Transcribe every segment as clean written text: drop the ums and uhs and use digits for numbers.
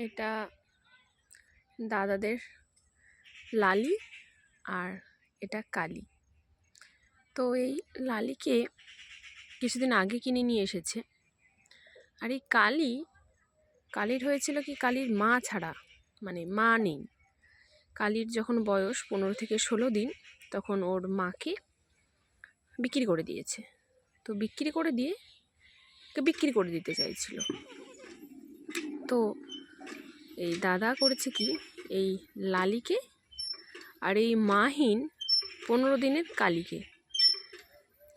এটা দাদাদের লালি আর এটা কালি। তো এই লালিকে কিছুদিন আগে কিনে নিয়ে এসেছে। আর এই কালির হয়েছিল কি, কালির মা ছাড়া, মানে মা নেই। কালির যখন বয়স 15 থেকে 16 দিন, তখন ওর মাকে বিক্রি করে দিয়েছে। তো বিক্রি করে দিতে চাইছিল। তো এই দাদা করেছে কি, এই লালিকে আর এই মাহীন 15 দিনের কালিকে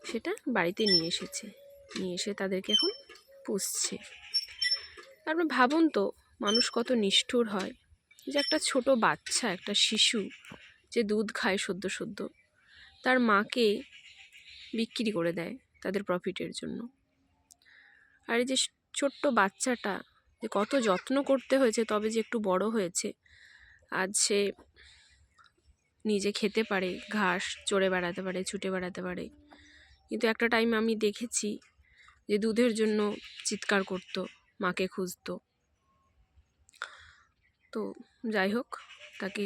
সেটা বাড়িতে নিয়ে এসে তাদেরকে এখন পুষছে। আপনি ভাবুন তো, মানুষ কত নিষ্ঠুর হয়, যে একটা ছোট বাচ্চা, একটা শিশু যে দুধ খায় সদ্য, তার মাকে বিক্রি করে দেয় তাদের প্রফিটের জন্য। আর এই যে ছোট্ট বাচ্চাটা যে কত যত্ন করতে হয়েছে তবে যে একটু বড় হয়েছে, আজ সে নিজে খেতে পারে, ঘাস চড়ে বেড়াতে পারে, ছুটে বেড়াতে পারে। কিন্তু একটা টাইম আমি দেখেছি যে দুধের জন্য চিৎকার করতো, মাকে খুঁজতো। তো যাই হোক, তাকে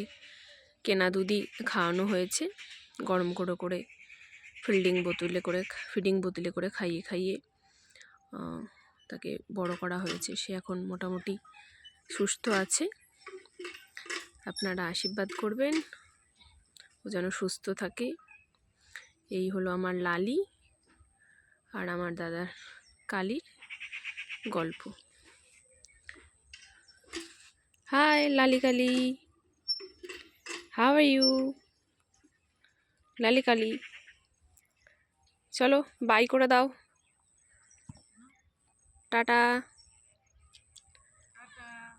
কেনা দুধই খাওয়ানো হয়েছে, গরম করে ফিডিং বোতলে করে খাইয়ে তাকে বড় করা হয়েছে। সে এখন মোটামুটি সুস্থ আছে। আপনারা আশীর্বাদ করবেন ও যেন সুস্থ থাকে। এই হলো আমার লালি আর আমার দাদার কালির গল্প। Hi Lali Kali, how are you? Lali Kali, চলো বাই করে দাও, টাটা।